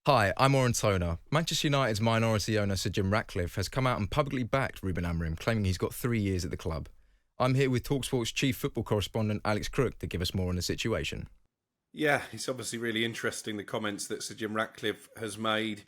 Hi, I'm Oren Toner. Manchester United's minority owner Sir Jim Ratcliffe has come out and publicly backed Ruben Amorim, claiming he's got 3 years at the club. I'm here with talkSPORT's chief football correspondent Alex Crook to give us more on the situation. Yeah, it's obviously really interesting, the comments that Sir Jim Ratcliffe has made,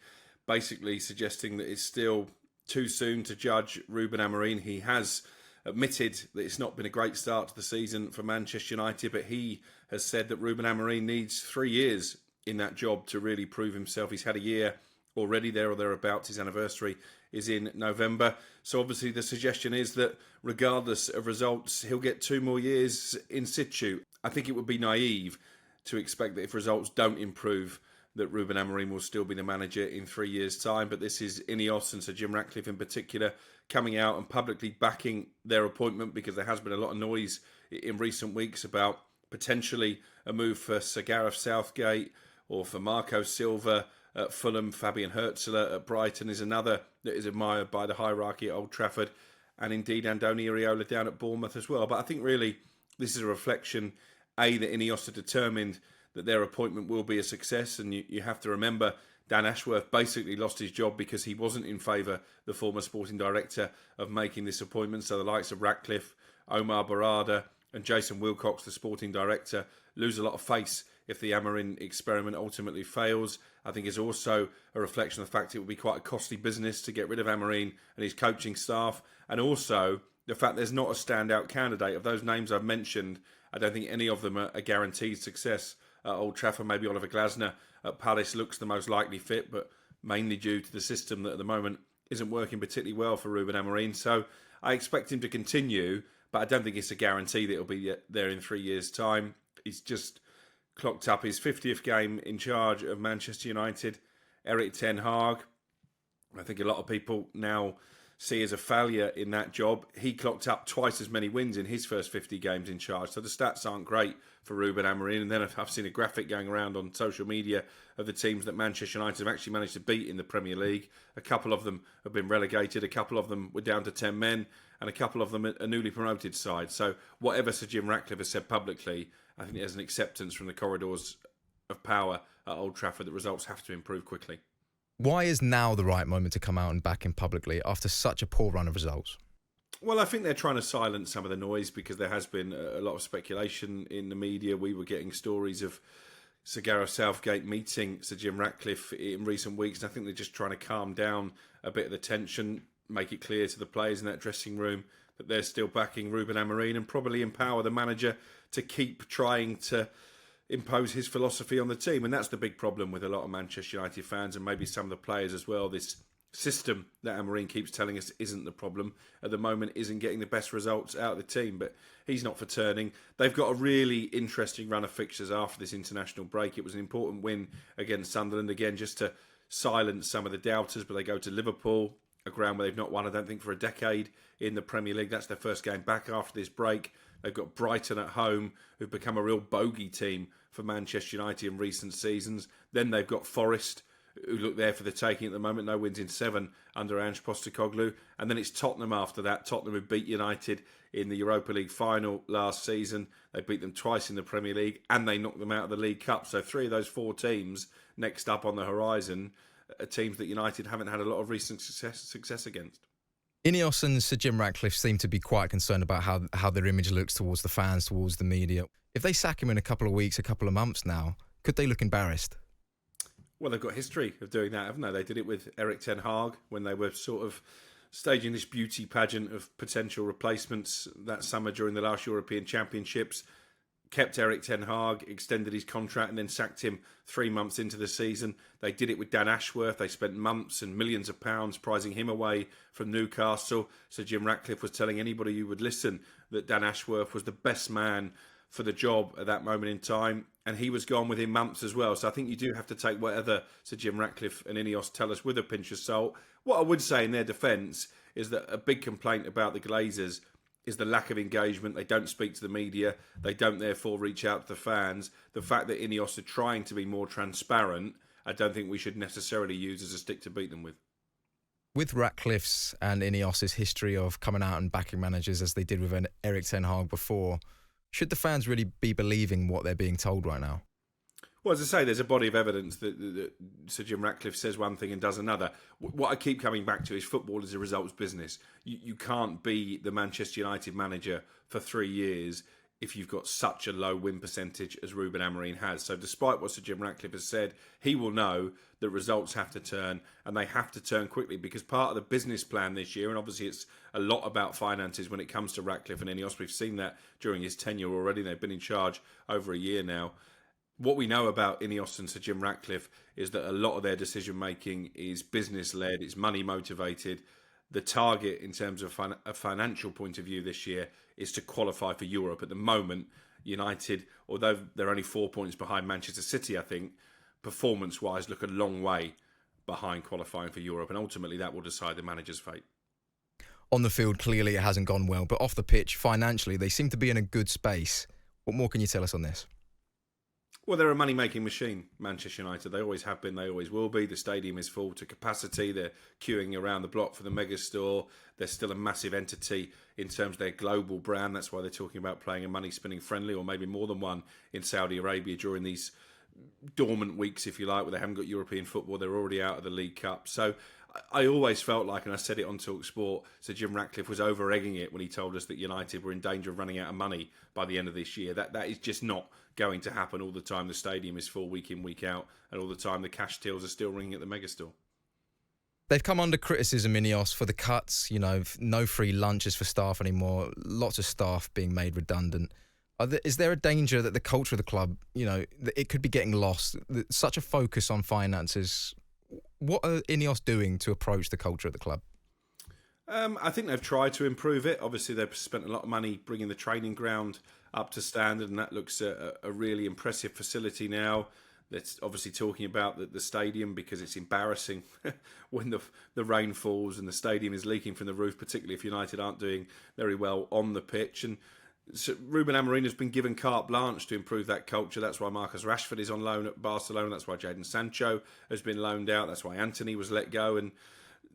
basically suggesting that it's still too soon to judge Ruben Amorin. He has admitted that it's not been a great start to the season for Manchester United, but he has said that Ruben Amorin needs 3 years in that job to really prove himself. He's had a year already, there or thereabouts. His anniversary is in November. So obviously the suggestion is that regardless of results, he'll get 2 more years in situ. I think it would be naive to expect that if results don't improve, that Ruben Amorim will still be the manager in 3 years' time. But this is Ineos and Sir Jim Ratcliffe in particular coming out and publicly backing their appointment, because there has been a lot of noise in recent weeks about potentially a move for Sir Gareth Southgate or for Marco Silva at Fulham. Fabian Herzler at Brighton is another that is admired by the hierarchy at Old Trafford, and indeed Andoni Iraola down at Bournemouth as well. But I think really this is a reflection, that Ineos are determined that their appointment will be a success. And you have to remember, Dan Ashworth basically lost his job because he wasn't in favour, the former sporting director, of making this appointment. So the likes of Ratcliffe, Omar Barada and Jason Wilcox, the sporting director, lose a lot of face if the Amorim experiment ultimately fails. I think it's also a reflection of the fact it would be quite a costly business to get rid of Amorim and his coaching staff. And also the fact there's not a standout candidate. Of those names I've mentioned, I don't think any of them are guaranteed success at Old Trafford. Maybe Oliver Glasner at Palace looks the most likely fit, but mainly due to the system that at the moment isn't working particularly well for Ruben Amorim. So I expect him to continue, but I don't think it's a guarantee that he'll be there in 3 years' time. He's just clocked up his 50th game in charge of Manchester United. Erik ten Hag, I think a lot of people now see as a failure in that job. He clocked up twice as many wins in his first 50 games in charge. So the stats aren't great for Ruben Amorim. And then I've seen a graphic going around on social media of the teams that Manchester United have actually managed to beat in the Premier League. A couple of them have been relegated. A couple of them were down to 10 men. And a couple of them are newly promoted sides. So whatever Sir Jim Ratcliffe has said publicly, I think there's an acceptance from the corridors of power at Old Trafford that results have to improve quickly. Why is now the right moment to come out and back him publicly after such a poor run of results? Well, I think they're trying to silence some of the noise, because there has been a lot of speculation in the media. We were getting stories of Sir Gareth Southgate meeting Sir Jim Ratcliffe in recent weeks, and I think they're just trying to calm down a bit of the tension, make it clear to the players in that dressing room that they're still backing Ruben Amorim, and probably empower the manager to keep trying to impose his philosophy on the team. And that's the big problem with a lot of Manchester United fans, and maybe some of the players as well. This system that Amorim keeps telling us isn't the problem at the moment, isn't getting the best results out of the team, but he's not for turning. They've got a really interesting run of fixtures after this international break. It was an important win against Sunderland, again just to silence some of the doubters, but they go to Liverpool, a ground where they've not won, I don't think, for a decade in the Premier League. That's their first game back after this break. They've got Brighton at home, who've become a real bogey team for Manchester United in recent seasons. Then they've got Forest, who look there for the taking at the moment. No wins in 7 under Ange Postecoglou. And then it's Tottenham after that. Tottenham, who beat United in the Europa League final last season. They beat them twice in the Premier League, and they knocked them out of the League Cup. So 3 of those 4 teams next up on the horizon are teams that United haven't had a lot of recent success against. Ineos and Sir Jim Ratcliffe seem to be quite concerned about how their image looks towards the fans, towards the media. If they sack him in a couple of weeks, a couple of months now, could they look embarrassed? Well, they've got history of doing that, haven't they? They did it with Erik ten Hag when they were sort of staging this beauty pageant of potential replacements that summer during the last European Championships. Kept Erik ten Hag, extended his contract, and then sacked him 3 months into the season. They did it with Dan Ashworth. They spent months and millions of pounds prizing him away from Newcastle. So Jim Ratcliffe was telling anybody who would listen that Dan Ashworth was the best man for the job at that moment in time, and he was gone within months as well. So I think you do have to take whatever Sir Jim Ratcliffe and Ineos tell us with a pinch of salt. What I would say in their defence is that a big complaint about the Glazers is the lack of engagement. They don't speak to the media. They don't therefore reach out to the fans. The fact that Ineos are trying to be more transparent, I don't think we should necessarily use as a stick to beat them with. With Ratcliffe's and Ineos' history of coming out and backing managers as they did with Erik ten Hag before, should the fans really be believing what they're being told right now? Well, as I say, there's a body of evidence that Sir Jim Ratcliffe says one thing and does another. What I keep coming back to is football is a results business. You can't be the Manchester United manager for 3 years if you've got such a low win percentage as Ruben Amorin has. So despite what Sir Jim Ratcliffe has said, he will know that results have to turn, and they have to turn quickly, because part of the business plan this year, and obviously it's a lot about finances when it comes to Ratcliffe and Ineos. We've seen that during his tenure already. They've been in charge over a year now. What we know about Ineos and Sir Jim Ratcliffe is that a lot of their decision making is business led, it's money motivated. The target in terms of a financial point of view this year is to qualify for Europe. At the moment, United, although they're only 4 points behind Manchester City, I think, performance wise, look a long way behind qualifying for Europe, and ultimately that will decide the manager's fate. On the field, clearly it hasn't gone well, but off the pitch, financially, they seem to be in a good space. What more can you tell us on this? Well, they're a money-making machine, Manchester United. They always have been, they always will be. The stadium is full to capacity. They're queuing around the block for the megastore. They're still a massive entity in terms of their global brand. That's why they're talking about playing a money-spinning friendly, or maybe more than one, in Saudi Arabia during these dormant weeks, if you like, where they haven't got European football. They're already out of the League Cup. So I always felt like, and I said it on talkSPORT, Sir Jim Ratcliffe was over-egging it when he told us that United were in danger of running out of money by the end of this year. That is just not going to happen all the time. The stadium is full week in, week out, and all the time the cash tills are still ringing at the megastore. They've come under criticism, Ineos, for the cuts, no free lunches for staff anymore, lots of staff being made redundant. Is there a danger that the culture of the club, that it could be getting lost? Such a focus on finances. What are Ineos doing to approach the culture of the club? I think they've tried to improve it. Obviously, they've spent a lot of money bringing the training ground up to standard, and that looks a really impressive facility now. That's obviously talking about the stadium, because it's embarrassing when the rain falls and the stadium is leaking from the roof, particularly if United aren't doing very well on the pitch. And so Ruben Amorin has been given carte blanche to improve that culture. That's why Marcus Rashford is on loan at Barcelona. That's why Jadon Sancho has been loaned out. That's why Antony was let go. And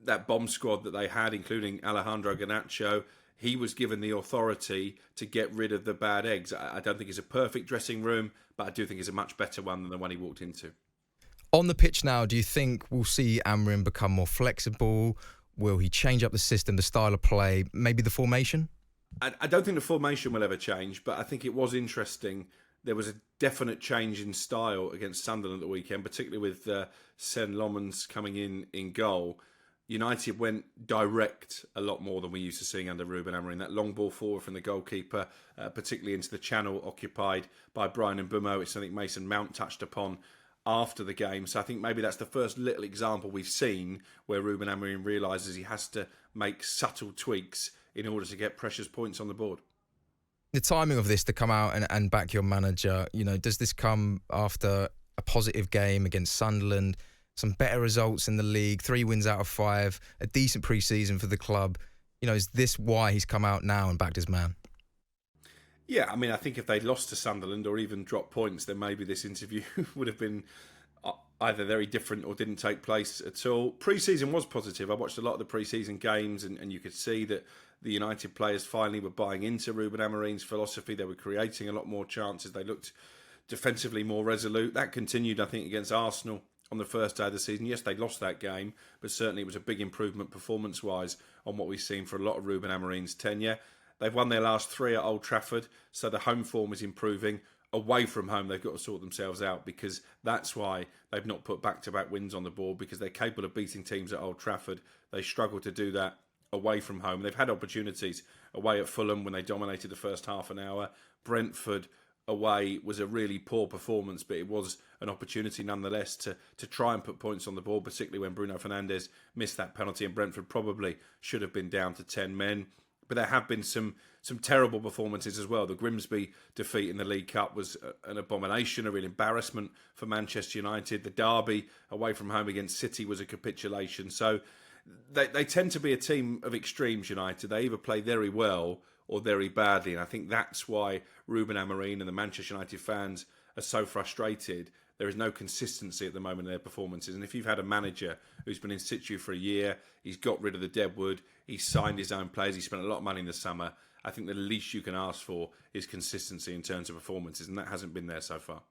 that bomb squad that they had, including Alejandro Garnacho, he was given the authority to get rid of the bad eggs. I don't think it's a perfect dressing room, but I do think it's a much better one than the one he walked into. On the pitch now, do you think we'll see Amorim become more flexible? Will he change up the system, the style of play, maybe the formation? I don't think the formation will ever change, but I think it was interesting. There was a definite change in style against Sunderland at the weekend, particularly with Sen Lomans coming in goal. United went direct a lot more than we used to seeing under Ruben Amorin. That long ball forward from the goalkeeper, particularly into the channel occupied by Brian Mbeumo, it's something Mason Mount touched upon after the game. So I think maybe that's the first little example we've seen where Ruben Amorin realises he has to make subtle tweaks in order to get precious points on the board. The timing of this to come out and back your manager, does this come after a positive game against Sunderland, some better results in the league, 3 wins out of 5, a decent pre-season for the club? Is this why he's come out now and backed his man? Yeah, I mean, I think if they'd lost to Sunderland or even dropped points, then maybe this interview would have been either very different or didn't take place at all. Pre-season was positive. I watched a lot of the pre-season games, and you could see that the United players finally were buying into Ruben Amorin's philosophy. They were creating a lot more chances. They looked defensively more resolute. That continued, I think, against Arsenal on the first day of the season. Yes, they lost that game, but certainly it was a big improvement performance-wise on what we've seen for a lot of Ruben Amorin's tenure. They've won their last 3 at Old Trafford, so the home form is improving. Away from home, they've got to sort themselves out, because that's why they've not put back-to-back wins on the board, because they're capable of beating teams at Old Trafford. They struggle to do that away from home. They've had opportunities away at Fulham when they dominated the first half an hour. Brentford away was a really poor performance, but it was an opportunity nonetheless to try and put points on the board, particularly when Bruno Fernandes missed that penalty, and Brentford probably should have been down to 10 men. But there have been some terrible performances as well. The Grimsby defeat in the League Cup was an abomination, a real embarrassment for Manchester United. The derby away from home against City was a capitulation. So they tend to be a team of extremes, United. They either play very well or very badly. And I think that's why Ruben Amorin and the Manchester United fans are so frustrated. There is no consistency at the moment in their performances. And if you've had a manager who's been in situ for a year, he's got rid of the deadwood, he's signed his own players, he spent a lot of money in the summer, I think the least you can ask for is consistency in terms of performances, and that hasn't been there so far.